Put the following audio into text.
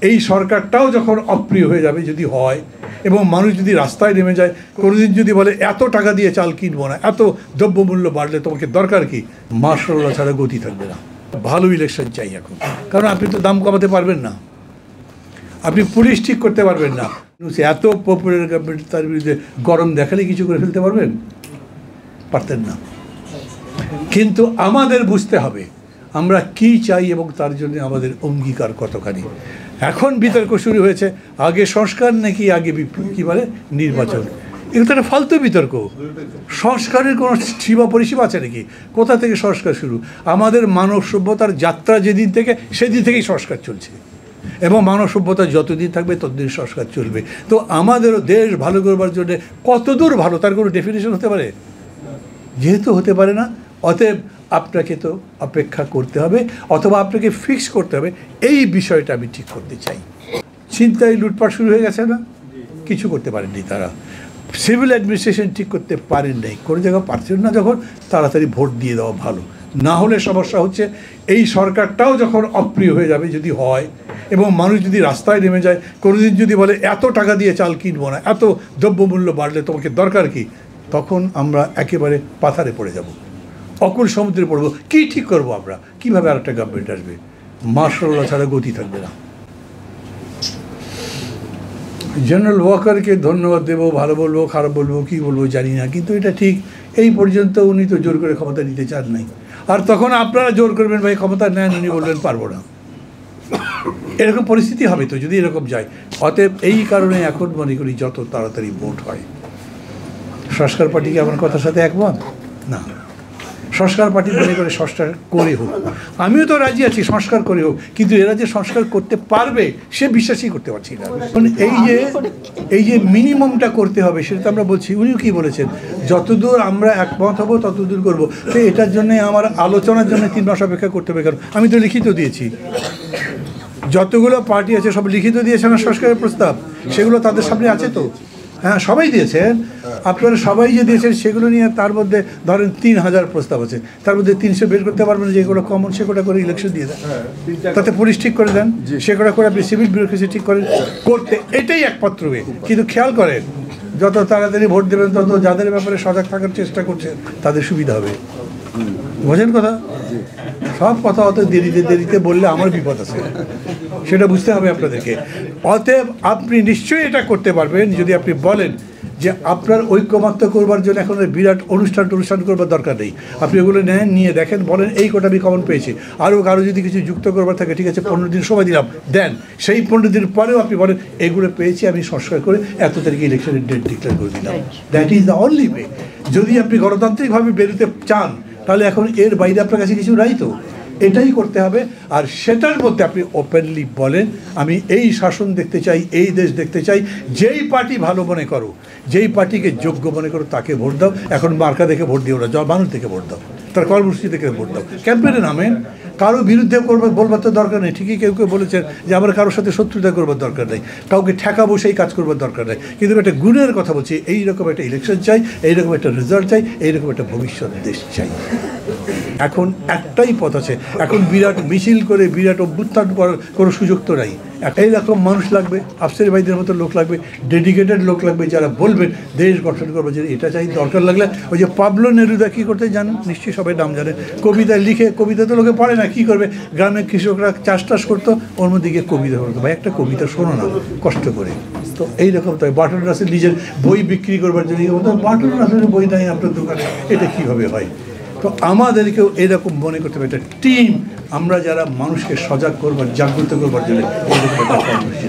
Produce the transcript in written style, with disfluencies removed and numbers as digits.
এই সরকারটাও যখন অপ্রিয় হয়ে যাবে যদি হয় এবং মানুষ যদি রাস্তায় নেমে যায়, কোনোদিন যদি বলে এত টাকা দিয়ে চাল কিনবো না, এত দ্রব্যমূল্য বাড়লে তোমাকে দরকার কি, মার্শাল্লাহ ছাড়া গতি থাকবে না। ভালো ইলেকশন চাই এখন, কারণ আপনি তো দাম কমাতে পারবেন না, আপনি পুলিশ ঠিক করতে পারবেন না। এত পপুলার গভর্নমেন্ট, তার বিরুদ্ধে গরম দেখালে কিছু করে ফেলতে পারবেন? পারতেন না। কিন্তু আমাদের বুঝতে হবে আমরা কি চাই এবং তার জন্য আমাদের অঙ্গীকার কতখানি। এখন বিতর্ক শুরু হয়েছে, আগে সংস্কার নাকি আগে কী বলে নির্বাচন। এগুলো তো একটা ফালতু বিতর্ক। সংস্কারের কোনো সীমা পরিসীমা আছে নাকি? কোথা থেকে সংস্কার শুরু? আমাদের মানব সভ্যতার যাত্রা যেদিন থেকে সেদিন থেকেই সংস্কার চলছে, এবং মানব সভ্যতা যতদিন থাকবে ততদিন সংস্কার চলবে। তো আমাদেরও দেশ ভালো করবার জন্য কতদূর ভালো তার কোনো ডেফিনেশন হতে পারে? যেহেতু হতে পারে না, অতএব আপনাকে তো অপেক্ষা করতে হবে, অথবা আপনাকে ফিক্স করতে হবে এই বিষয়টা আমি ঠিক করতে চাই। ছিনতাই লুটপাট শুরু হয়ে গেছে না, কিছু করতে পারেননি তারা। সিভিল অ্যাডমিনিস্ট্রেশন ঠিক করতে পারেন নাই, কোনো জায়গায় পারছেন না, যখন তাড়াতাড়ি ভোট দিয়ে দেওয়া ভালো। না হলে সমস্যা হচ্ছে এই সরকারটাও যখন অপ্রিয় হয়ে যাবে যদি হয় এবং মানুষ যদি রাস্তায় নেমে যায়, কোনোদিন যদি বলে এত টাকা দিয়ে চাল কিনবো না, এত দ্রব্যমূল্য বাড়লে তোমাকে দরকার কি, তখন আমরা একেবারে পাথারে পড়ে যাব, অকুল সমুদ্রে পড়বো। কী ঠিক করবো আমরা? কীভাবে আর একটা গভর্নমেন্ট আসবে? মার্শাল্লাহ ছাড়া গতি থাকবে না। জেনারেল ওয়াকারকে ধন্যবাদ দেবো, ভালো বলবো খারাপ বলবো কী বলবো জানি না, কিন্তু এটা ঠিক এই পর্যন্ত উনি তো জোর করে ক্ষমতা নিতে চান নাই। আর তখন আপনারা জোর করবেন ভাই ক্ষমতা নেন, উনি বলবেন পারবো না। এরকম পরিস্থিতি হবে তো যদি এরকম যায়। অতএব এই কারণে এখন মনে করি যত তাড়াতাড়ি ভোট হয়। সংস্কার পার্টি কি আমার কথার সাথে একমত? না। সংস্কার পার্টি মনে করে সংস্কার করে হোক, আমিও তো রাজি আছি সংস্কার করে হোক, কিন্তু এরা যে সংস্কার করতে পারবে সে বিশ্বাসই করতে পারছি না। এই যে মিনিমামটা করতে হবে সেটা তো আমরা বলছি, উনিও কি বলেছেন, যতদূর আমরা একমত হব ততদূর করবো। তো এটার জন্যে আমার আলোচনার জন্য 3 মাস অপেক্ষা করতে হবে, কারণ আমি তো লিখিত দিয়েছি, যতগুলো পার্টি আছে সব লিখিত দিয়েছে না সংস্কারের প্রস্তাব, সেগুলো তাদের সামনে আছে তো। হ্যাঁ, সবাই দিয়েছেন, আপনারা সবাই যে দিয়েছেন সেগুলো নিয়ে, তার মধ্যে ধরেন 3000 প্রস্তাব আছে, তার মধ্যে 300 বের করতে পারবেন, যেগুলো কমন সেগুলো করে ইলেকশন দিয়ে দেন, তাতে পুলিশ ঠিক করে দেন, সেগুলো করে আপনি সিভিল ব্যুরোক্রেসি ঠিক করেন, করতে এটাই একমাত্র ওয়ে। কিন্তু খেয়াল করেন যত তাড়াতাড়ি ভোট দেবেন তত যাদের ব্যাপারে সজাগ থাকার চেষ্টা করছেন তাদের সুবিধা হবে। বোঝেন কথা? সব কথা অত দেরিতে বললে আমার বিপদ আছে, সেটা বুঝতে হবে আপনাদেরকে। অতএব আপনি নিশ্চয়ই এটা করতে পারবেন যদি আপনি বলেন যে আপনার ঐক্যমত্য করবার জন্য এখন বিরাট অনুষ্ঠান করবার দরকার নেই। আপনি ওগুলো নেন, নিয়ে দেখেন, বলেন এই কোটা আমি কমন পেয়েছি, আরও কারো যদি কিছু যুক্ত করবার থাকে ঠিক আছে 15 দিন সময় দিলাম, দেন সেই 15 দিন পরেও আপনি বলেন এগুলো পেয়েছি আমি সংস্কার করে এত তারিখে ইলেকশনের ডেট ডিক্লেয়ার করে দিলাম। That is the only way. যদি আপনি গণতান্ত্রিকভাবে বেরোতে চান তাহলে এখন এর বাইরে আপনার কাছে কিছু নাই তো, এটাই করতে হবে। আর সেটার মধ্যে আপনি ওপেনলি বলেন আমি এই শাসন দেখতে চাই, এই দেশ দেখতে চাই, যেই পার্টি ভালো মনে করো, যেই পার্টিকে যোগ্য মনে করো তাকে ভোট দাও। এখন মার্কা দেখে ভোট দিও না, মানুষ দেখে ভোট দাও, তার কর্মসূচি দেখে ভোট দাও, ক্যাম্পেনে নামেন। কারো বিরুদ্ধে বলবার তো দরকার নেই, ঠিকই কেউ বলেছেন যে আমার কারোর সাথে শত্রুতা করবার দরকার নেই, কাউকে ঠেকাবো সেই কাজ করবার দরকার নেই, কিন্তু একটা গুণের কথা বলছি, এইরকম একটা ইলেকশন চাই, এইরকম একটা রেজাল্ট চাই, এইরকম একটা ভবিষ্যৎ দেশ চাই। এখন একটাই পথ আছে, এখন বিরাট মিছিল করে বিরাট অভ্যুত্থান করার কোনো সুযোগ তো নাই। এইরকম মানুষ লাগবে, আফসারি ভাইদের মতো লোক লাগবে, ডেডিকেটেড লোক লাগবে, যারা বলবেন দেশ গঠন করবে যে এটা চাই। দরকার লাগলে ওই যে পাবলো নেরুদা কী করতে জানেন, নিশ্চয়ই সবাই নাম জানেন, কবিতা লিখে, কবিতা তো লোকে পড়ে না, কী করবে, গ্রামে কৃষকরা চাষ করতো, ওর মধ্যে গিয়ে কবিতা পড়তো, ভাই একটা কবিতা শোনো না কষ্ট করে। তো এইরকম তাই বাটন রাসেল নিজের বই বিক্রি করবার জন্য বাটন রাসেলের বই নাই আপনার দোকানে, এটা কীভাবে হয়? তো আমাদেরকেও এরকম মনে করতে হবে একটা টিম, আমরা যারা মানুষকে সজাগ করবার, জাগ্রত করবার জন্য এরকম একটা কর্মসূচি।